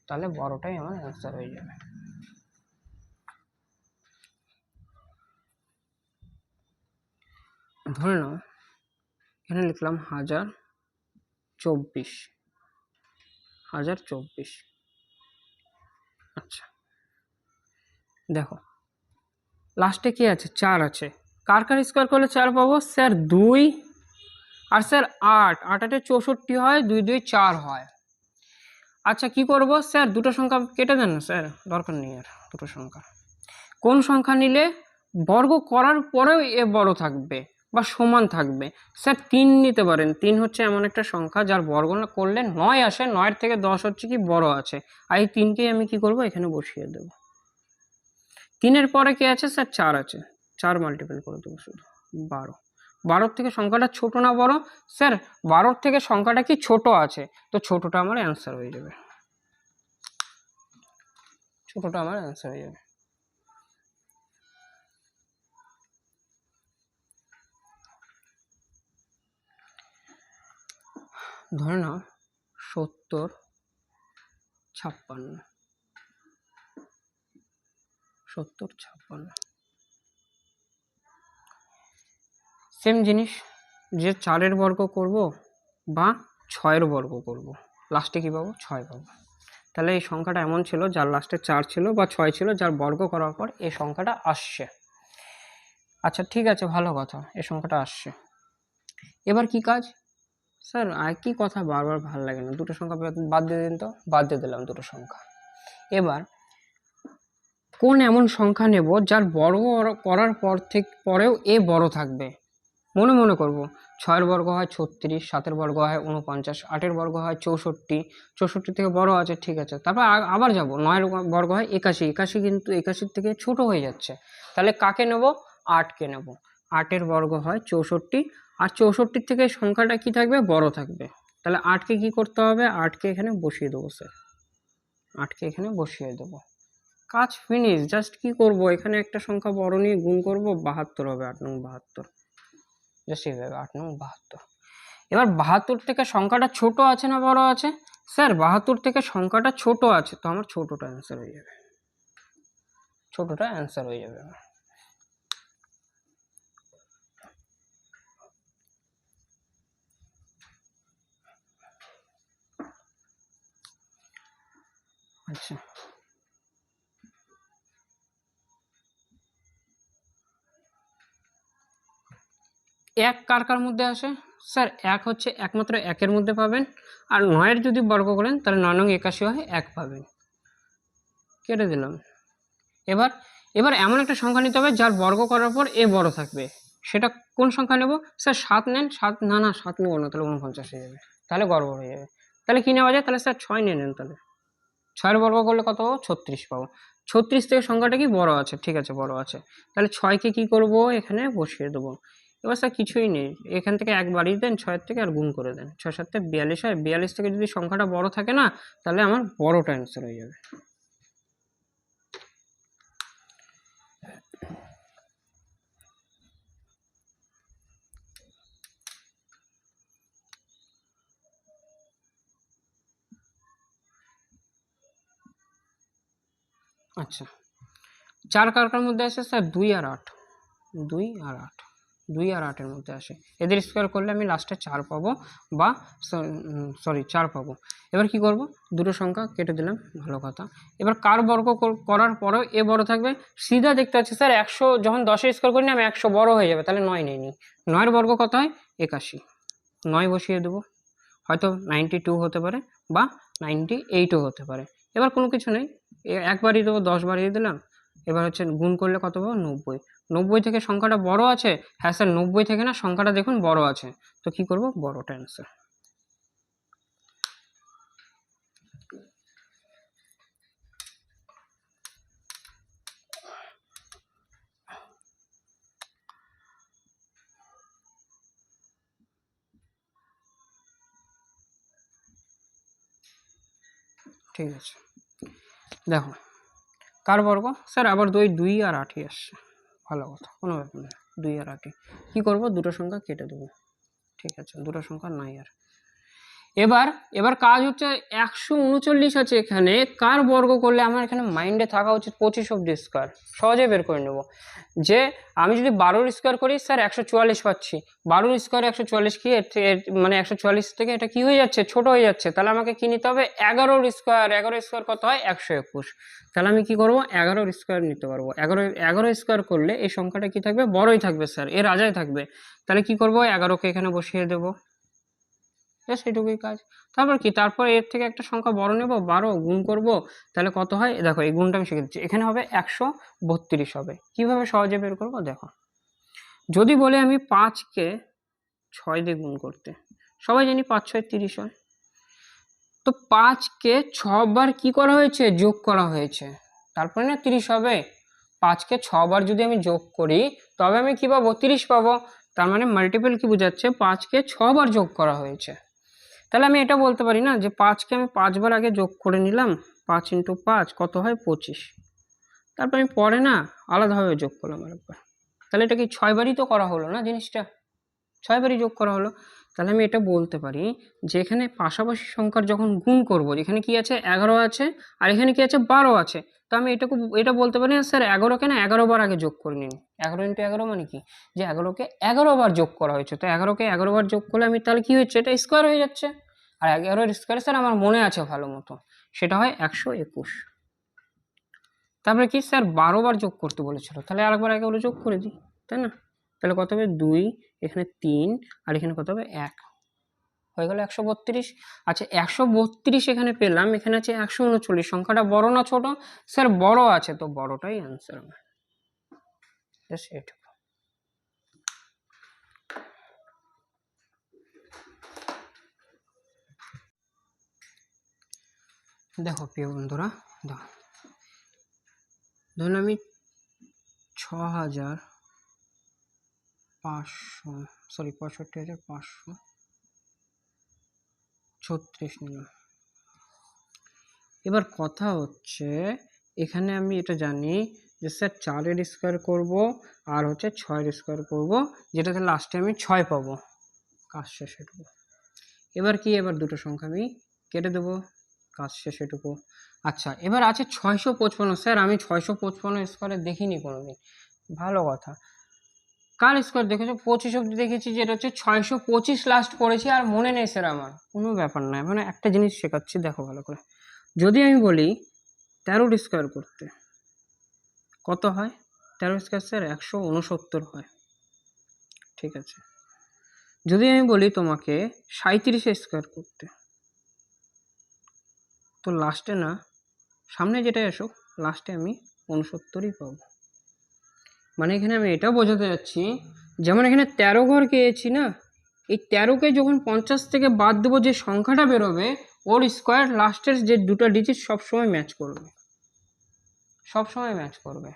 তাহলে বড়টাই আমার অ্যান্সার হয়ে যাবে। ধরে নাও এখানে লিখলাম 1024, আচ্ছা দেখো লাস্টে কি আছে 4 আছে, কার কার স্কোয়ার করলে 4 পাবো, স্যার 2 আর স্যার 8, 8 8 64 হয়, 2 2 4 হয়। আচ্ছা কি করব স্যার, দুটো সংখ্যা কেটে দেন না স্যার, দরকার নেই আর দুটো সংখ্যা। কোন সংখ্যা নিলে বর্গ করার পরেও এ বড় থাকবে বা সমান থাকবে, স্যার 3 নিতে পারেন, 3 হচ্ছে এমন একটা সংখ্যা যার বর্গ না করলে 9 আসে, 9-এর থেকে 10 হচ্ছে কি বড় আছে, আর এই 3কেই আমি কি করব এখানে বসিয়ে দেব। 3-এর পরে কি আছে স্যার 4 আছে, 4 মাল্টিপল করে দেবো শুধু 12, 12 থেকে সংখ্যাটা ছোট না বড়? স্যার 12 থেকে সংখ্যাটা কি ছোট আছে, তো ছোটটা আমার অ্যান্সার হয়ে যাবে, ছোটটা আমার অ্যান্সার হয়ে যাবে। ধরে নাও 70 56, 70 56 সেম জিনিস, যে 4-এর বর্গ করব বা 6-এর বর্গ করব, লাস্টে কি পাবো? 6 পাবো। তাহলে এই সংখ্যাটা এমন ছিল যার লাস্টে 4 ছিল বা 6 ছিল, যার বর্গ করার পর এই সংখ্যাটা আসছে। আচ্ছা ঠিক আছে, ভালো কথা, এই সংখ্যাটা আসছে। এবার কি কাজ? স্যার একই কথা বারবার ভালো লাগে না, দুটো সংখ্যা বাদ দিয়ে দিন তো। বাদ দিয়ে দিলাম দুটো সংখ্যা। এবার কোন এমন সংখ্যা নেব যার বর্গ করার পরেও এ বড় থাকবে? মনে মনে করব। 6-এর বর্গ হয় 36, 7-এর বর্গ হয় 49, 8-এর বর্গ হয় 64, 64 থেকে বড় আছে, ঠিক আছে। তারপর আবার যাব, 9-এর বর্গ হয় 81, 81 কিন্তু 81 থেকে ছোট হয়ে যাচ্ছে। তাহলে কাকে নেব? 8কে নেব। 8-এর বর্গ হয় 64, আর 64 থেকে সংখ্যাটা কি থাকবে? বড় থাকবে। তাহলে 8কে কি করতে হবে? 8কে এখানে বসিয়ে দেবো স্যার, 8কে এখানে বসিয়ে দেবো। কাজ ফিনিশ। জাস্ট কি করব, এখানে একটা সংখ্যা বড় নিয়ে গুণ করব, 72 হবে, 8 নং 72, জাস্ট এইভাবে 8 নং 72। এবার 72 থেকে সংখ্যাটা ছোট আছে না বড় আছে? স্যার 72 থেকে সংখ্যাটা ছোট আছে, তো আমার ছোটটা অ্যান্সার হয়ে যাবে, ছোটটা অ্যান্সার হয়ে যাবে। আচ্ছা এক কার কার মধ্যে আসে? স্যার এক হচ্ছে একমাত্র একের মধ্যে পাবেন, আর 9-এর যদি বর্গ করেন তাহলে 9 নং 81 হয়, 1 পাবেন। কেটে দিলাম। এবার এবার এমন একটা সংখ্যা নিতে হবে যার বর্গ করার পর এ বড় থাকবে। সেটা কোন সংখ্যা নেব? স্যার 7 নেন। 7 না 7 নেব না, তাহলে 49 হয়ে যাবে, তাহলে গড়বড় হয়ে যাবে। তাহলে কি নেওয়া যায়? তাহলে স্যার 6 নিয়ে নেন। তাহলে 6-এর বর্গ করলে কত পাবো? 36 পাবো। 36 থেকে সংখ্যাটা কি বড় আছে, ঠিক আছে বড় আছে। তাহলে 6কে কি করব? এখানে বসিয়ে দেবো। এবার স্যার কিছুই নেই, এখান থেকে 1 বাড়িয়ে দেন 6-এর থেকে, আর গুণ করে দেন। 6 7 42 হয়, 42 থেকে যদি সংখ্যাটা বড় থাকে না, তাহলে আমার বড়টা অ্যান্সার হয়ে যাবে। আচ্ছা 4 কার কার মধ্যে আসে? স্যার 2 আর 8, 2 আর 8, 2 আর 8-এর মধ্যে আসে। এদের স্কোয়ার করলে আমি লাস্টে 4 পাবো, বা সরি 4 পাবো। এবার কি করব? দুটো সংখ্যা কেটে দিলাম, ভালো কথা। এবার কার বর্গ করার পরেও এ বড় থাকবে? সিধা দেখতে পাচ্ছি স্যার 100 যখন 10-এর স্কোয়ার করি না আমি 100 বড় হয়ে যাবে, তাহলে 9 নিই। 9-এর বর্গ কত হয়? 81, 9 বসিয়ে দেবো। হয়তো 92 হতে পারে বা 98ও হতে পারে। এবার কোনো কিছু নেই, 1 বাড়িয়ে দেবো, 10 বাড়িয়ে দিলাম। এবার হচ্ছে গুণ করলে কত পাবো? 90। 90 থেকে সংখ্যাটা বড় আছে? হ্যাঁ স্যার 90 থেকে না সংখ্যাটা দেখুন বড় আছে, তো কি করব? বড়টা অ্যান্সার। ঠিক আছে, দেখো কার বর্গ? স্যার আবার 2 আর 8ই আসছে, ভালো কথা, কোনো ব্যাপার না। 2 আর 8ই কি করব? দুটো সংখ্যা কেটে দেবো, ঠিক আছে, দুটো সংখ্যা নাই আর। এবার এবার কাজ হচ্ছে 139 আছে এখানে, কার বর্গ করলে আমার এখানে মাইন্ডে থাকা উচিত 25 অব্দি স্কোয়ার, সহজে বের করে নেব। যে আমি যদি 12-র স্কোয়ার করি স্যার 144 পাচ্ছি, 12-র স্কোয়ার 144 কি মানে 144 থেকে এটা কি হয়ে যাচ্ছে? ছোট হয়ে যাচ্ছে। তাহলে আমাকে কি নিতে হবে? 11-র স্কোয়ার। 11-র স্কোয়ার কত হয়? 121। তাহলে আমি কি করব? 11-র স্কোয়ার নিতে পারবো। 11 স্কোয়ার করলে এই সংখ্যাটা কি থাকবে? বড়ই থাকবে স্যার, এর রাজায় থাকবে। তাহলে কি করব? 11কে এখানে বসিয়ে দেবো, সেটুকুই কাজ। তারপর কি? তারপর এর থেকে একটা সংখ্যা বড় নেব, 12 গুণ করব, তাহলে কত হয়? দেখো এই গুণটা আমি শিখে দিচ্ছি, এখানে হবে 132 হবে। কিভাবে সহজে বের করব? দেখো, যদি বলে আমি 5কে 6 দিয়ে গুণ করতে, সবাই জানি 5 6 30 হয়, তো 5কে 6 বার কি করা হয়েছে? যোগ করা হয়েছে, তারপরে না 30 হবে। 5কে 6 বার যদি আমি যোগ করি তবে আমি কি পাবো? 30 পাবো। তার মানে মাল্টিপল কি বোঝাচ্ছে, 5কে 6 বার যোগ করা হয়েছে। তাহলে আমি এটা বলতে পারি না যে 5কে আমি 5 বার আগে যোগ করে নিলাম, 5 × 5 কত হয় 25, তারপর আমি পরে না আলাদাভাবে যোগ করলাম আরেকবার, তাহলে এটা কি 6 বারই তো করা হলো না, জিনিসটা 6 বারই যোগ করা হলো। তাহলে আমি এটা বলতে পারি যে এখানে পাশাপাশি সংখ্যার যখন গুণ করব, যেখানে কি আছে 11 আছে আর এখানে কি আছে 12 আছে, তো আমি এটা বলতে পারি না স্যার 11কে না 11 বার আগে যোগ করে নিন। 11 × 11 মানে কি, যে 11কে 11 বার যোগ করা হয়েছে, তো 11কে 11 বার যোগ করলে আমি তাহলে কি হচ্ছে, এটা স্কোয়ার হয়ে যাচ্ছে। আর 11 স্কোয়ার স্যার আমার মনে আছে ভালো মতো, সেটা হয় 121। তারপরে কি স্যার 12 বার যোগ করতে বলেছিল, তাহলে আরেকবার আগে ওগুলো যোগ করে দিই, তাই না? তাহলে কত হবে 2, এখানে 3 আর এখানে কত হবে 1, হয়ে গেল 132। আচ্ছা 132 এখানে পেলাম, এখানে আছে 139, সংখ্যাটা বড় না ছোট? স্যার বড় আছে, তো বড়টাই অ্যান্সার আমার, জাস্ট এটুকু। দেখো প্রিয় বন্ধুরা, দেখো ধরুন আমি 65,536 নিলাম। এবার কথা হচ্ছে এখানে আমি এটা জানি যে স্যার 4-এর স্কোয়ার করবো আর হচ্ছে 6-এর স্কোয়ার করবো, যেটাতে লাস্টে আমি 6 পাবো, কাজ শেষ এটুকু। এবার কি, এবার দুটো সংখ্যা আমি কেটে দেবো, কাজ শেষ এটুকু। আচ্ছা এবার আছে 655, স্যার আমি 655 স্কোয়ারে দেখিনি কোনোদিন, ভালো কথা। কার স্কোয়ার দেখেছো? 25 অব্দি দেখেছি, যেটা হচ্ছে 625 লাস্ট করেছি, আর মনে নেই স্যার আমার, কোনো ব্যাপার নয়, মানে একটা জিনিস শেখাচ্ছি দেখো ভালো করে। যদি আমি বলি 13 স্কোয়ার করতে কত হয়, 13 স্কোয়ার স্যার 169 হয়, ঠিক আছে। যদি আমি বলি তোমাকে 37 স্কোয়ার করতে, তো লাস্টে না, সামনে যেটা এসো লাস্টে আমি 69ই পাবো। মানে এখানে আমি এটাও বোঝাতে যাচ্ছি, যেমন এখানে 13 ঘর পেয়েছি না, এই 13কে যখন 50 থেকে বাদ দেবো, যে সংখ্যাটা বেরোবে ওর স্কোয়ার লাস্টের যে দুটো ডিজিট সবসময় ম্যাচ করবে, সবসময় ম্যাচ করবে।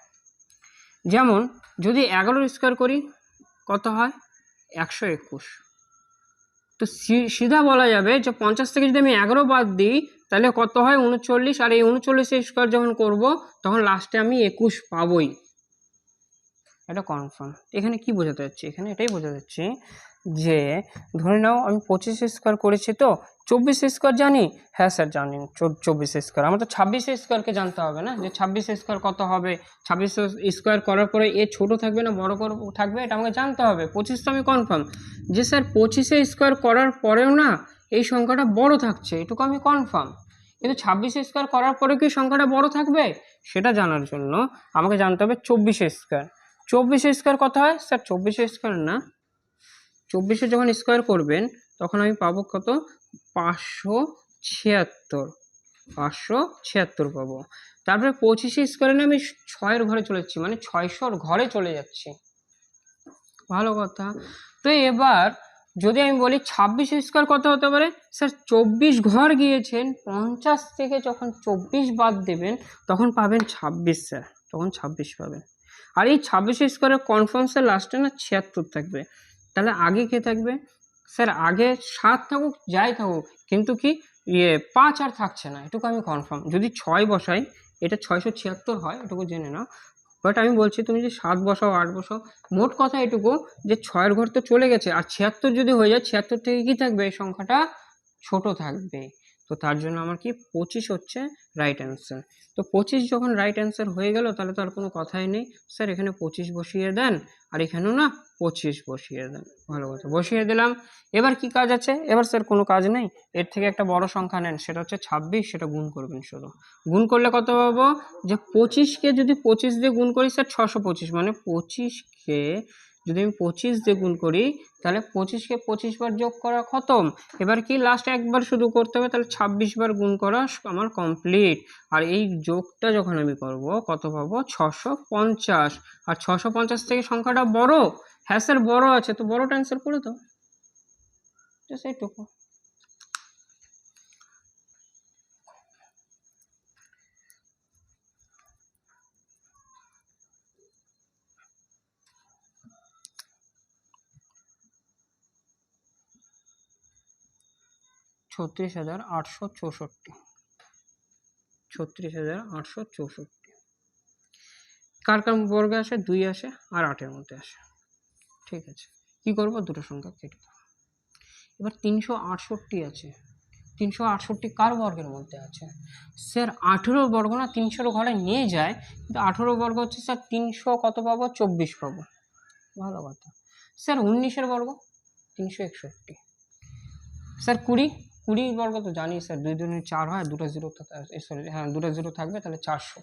যেমন যদি 11 স্কোয়ার করি কত হয় 121, তো সিধা বলা যাবে যে 50 থেকে যদি আমি 11 বাদ দিই তাহলে কত হয় 39, আর এই 39 স্কোয়ার যখন করব তখন লাস্টে আমি 21 পাবোই, এটা কনফার্ম। এখানে কি বোঝাতে যাচ্ছে, এখানে এটাই বোঝাতে যাচ্ছে যে ধরে নাও আমি 25 স্কোয়ার করেছি, তো 24 স্কোয়ার জানি, হ্যাঁ স্যার জানি 24 স্কোয়ার, আমার তো 26 স্কোয়ারকে জানতে হবে না, যে 26 স্কোয়ার কত হবে, 26 স্কোয়ার করার পরে এ ছোট থাকবে না বড় থাকবে, এটা আমাকে জানতে হবে। 25 তো আমি কনফার্ম, যে স্যার 25 স্কোয়ার করার পরেও না এই সংখ্যাটা বড় থাকছে, এটুকু আমি কনফার্ম, কিন্তু 26 স্কোয়ার করার পরে কি সংখ্যাটা বড় থাকবে, সেটা জানার জন্য আমাকে জানতে হবে 24 স্কোয়ার। 24 স্কোয়ার কত হয় স্যার, 24 স্কোয়ার না, 24 যখন স্কোয়ার করবেন তখন আমি পাবো কত 576, 576 পাবো। তারপরে 25 স্কোয়ারে না আমি 6-এর ঘরে চলে যাচ্ছি, মানে 600-র ঘরে চলে যাচ্ছি, ভালো কথা। তো এবার যদি আমি বলি 26 স্কোয়ার কত হতে পারে, স্যার 24 ঘর গিয়েছেন, 50 থেকে যখন 24 বাদ দেবেন তখন পাবেন 26 স্যার, তখন 26 পাবেন। আর এই 26 স্কোয়ারের কনফার্ম স্যার লাস্টে না 76 থাকবে, তাহলে আগে কে থাকবে স্যার, আগে 7 থাকুক যাই থাকুক, কিন্তু কি 5 আর থাকছে না, এটুকু আমি কনফার্ম। যদি 6 বসাই এটা 676 হয়, এটুকু জেনে নাও। বাট আমি বলছি তুমি যদি 7 বসাও 8 বসাও, মোট কথা এটুকু যে 6-এর ঘর তো চলে গেছে, আর 76 যদি হয়ে যায় 76 থেকে কি থাকবে, এই সংখ্যাটা ছোট থাকবে, তো তার জন্য আমার কি 25 হচ্ছে রাইট অ্যান্সার। তো 25 যখন রাইট অ্যান্সার হয়ে গেল তাহলে তো আর কোনো কথাই নেই, স্যার এখানে 25 বসিয়ে দেন আর এখানেও না 25 বসিয়ে দেন, ভালো কথা বসিয়ে দিলাম। এবার কি কাজ আছে, এবার স্যার কোনো কাজ নেই, এর থেকে একটা বড় সংখ্যা নেন, সেটা হচ্ছে 26, সেটা গুণ করবেন শুধু। গুণ করলে কত পাবো, যে 25কে যদি 25 দিয়ে গুণ করি স্যার 625, মানে 25কে যদি আমি 25 দিয়ে গুণ করি তাহলে 25কে 25 বার যোগ করা খতম। এবার কি লাস্ট একবার শুধু করতে হবে, তাহলে 26 বার গুণ করা আমার কমপ্লিট। আর এই যোগটা যখন আমি করব কত পাবো 650, আর 650 থেকে সংখ্যাটা বড়, হ্যাঁ স্যার বড় আছে, তো বড়টা অ্যান্সার করে দাও, জাস্ট এইটুকু। 36,864, 36,864 কার কার বর্গে আসে? 2 আসে আর 8-এর মধ্যে আসে। ঠিক আছে, কি করব? দুটো সংখ্যা কেটে দেবো। এবার 368 আছে, 368 কার বর্গের মধ্যে আছে? স্যার 18 বর্গ না 300 ঘরে নিয়ে যায়, কিন্তু 18 বর্গ হচ্ছে স্যার 300 কত পাবো? 24 পাবো। ভালো কথা। স্যার 19-এর বর্গ 361। স্যার 20 বর্গ তো জানি স্যার 2 2 4 হয়, দুটো জিরো, সরি হ্যাঁ দুটো জিরো থাকবে, তাহলে 400।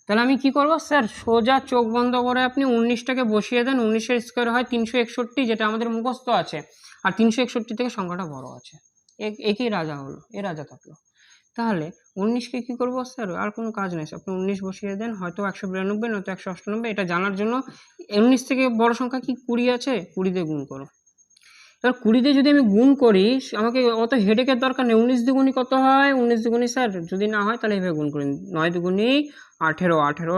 তাহলে আমি কি করব? স্যার সোজা চোখ বন্ধ করে আপনি 19টাকে বসিয়ে দেন। 19-এর স্কোয়ার হয় 361, যেটা আমাদের মুখস্থ আছে, আর 361 থেকে সংখ্যাটা বড় আছে, একই রাজা হলো, এ রাজা থাকলো। তাহলে 19কে কি করব? স্যার আর কোনো কাজ নেই, আপনি 19 বসিয়ে দেন, হয়তো 192 নয়তো 198। এটা জানার জন্য 19 থেকে বড় সংখ্যা কি 20 আছে, 20 দিয়ে গুণ করো। এবার 20 দিয়ে যদি আমি গুণ করি, আমাকে অত হেডেকের দরকার নেই। 19 দুগুণী কত হয়? 19 দুগুণী স্যার যদি না হয় তাহলে এভাবে গুণ করি, 9 দুগুণী 18, 18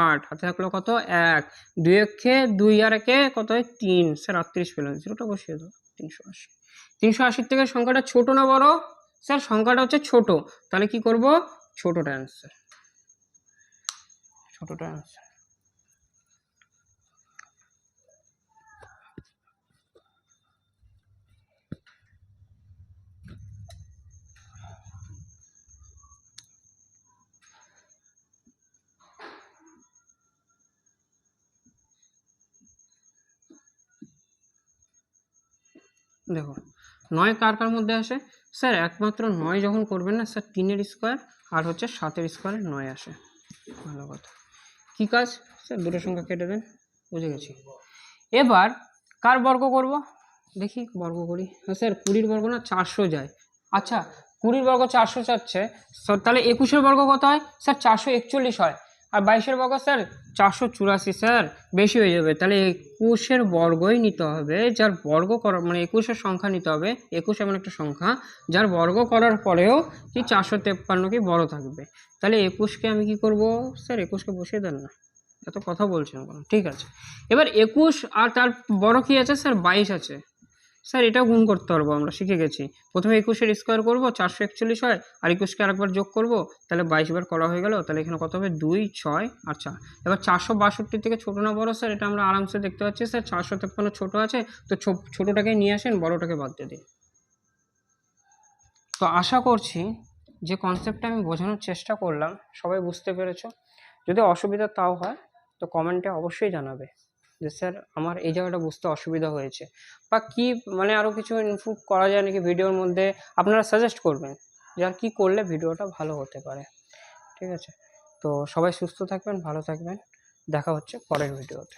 8, হাতে থাকলো কত? 1, 2 একে 2 আর একে কত হয়? 3। স্যার 38 পেলাম, জিরোটা বসিয়ে দাও। 380। 380 থেকে সংখ্যাটা ছোট না বড়? স্যার সংখ্যাটা হচ্ছে ছোট, তাহলে কি করব? ছোটটা অ্যান্সার, ছোটটা অ্যান্সার। দেখো 9 কার কার মধ্যে আসে? স্যার একমাত্র 9 যখন করবেন না স্যার 3-এর স্কোয়ার আর হচ্ছে 7-এর স্কোয়ারে 9 আসে। ভালো কথা। কি কাজ? স্যার দুটো সংখ্যা কেটে দেন, বুঝে গেছি। এবার কার বর্গ করব? দেখি বর্গ করি। হ্যাঁ স্যার 20-র বর্গ না 400 যায়। আচ্ছা 20-র বর্গ 400 যাচ্ছে, তাহলে 21-এর বর্গ কত হয়? স্যার 441 হয়। আর 22-এর বর্গ স্যার 484। স্যার বেশি হয়ে যাবে, তাহলে 21-এর বর্গই নিতে হবে, যার বর্গ করা মানে 21-এর সংখ্যা নিতে হবে। 21 এমন একটা সংখ্যা যার বর্গ করার পরেও কি 453 কি বড় থাকবে। তাহলে 21কে আমি কি করব? স্যার 21কে বসিয়ে দেন না, এত কথা বলছেন কেন? ঠিক আছে, এবার 21 আর তার বড় কি আছে? স্যার 22 আছে। স্যার এটাও গুণ করতে পারবো, আমরা শিখে গেছি। প্রথমে 21-এর স্কোয়ার করবো, 441 হয়, আর 21কে আরেকবার যোগ করব, তাহলে 22 বার করা হয়ে গেল। তাহলে এখানে কত হবে? 2, 6 আর 4। এবার 462 থেকে ছোট না বড়? স্যার এটা আমরা আরামসে দেখতে পাচ্ছি, স্যার 453 ছোট আছে, তো ছোটটাকে নিয়ে আসেন, বড়টাকে বাদ দিয়ে দিন। তো আশা করছি যে কনসেপ্টটা আমি বোঝানোর চেষ্টা করলাম সবাই বুঝতে পেরেছো। যদি অসুবিধা তাও হয় তো কমেন্টে অবশ্যই জানাবে যে স্যার আমার এই জায়গাটা বুঝতে অসুবিধা হয়েছে, বা কি মানে আরও কিছু ইমপ্রুভ করা যায় নাকি ভিডিওর মধ্যে, আপনারা সাজেস্ট করবেন যে আর কী করলে ভিডিওটা ভালো হতে পারে। ঠিক আছে, তো সবাই সুস্থ থাকবেন, ভালো থাকবেন, দেখা হচ্ছে পরের ভিডিওতে।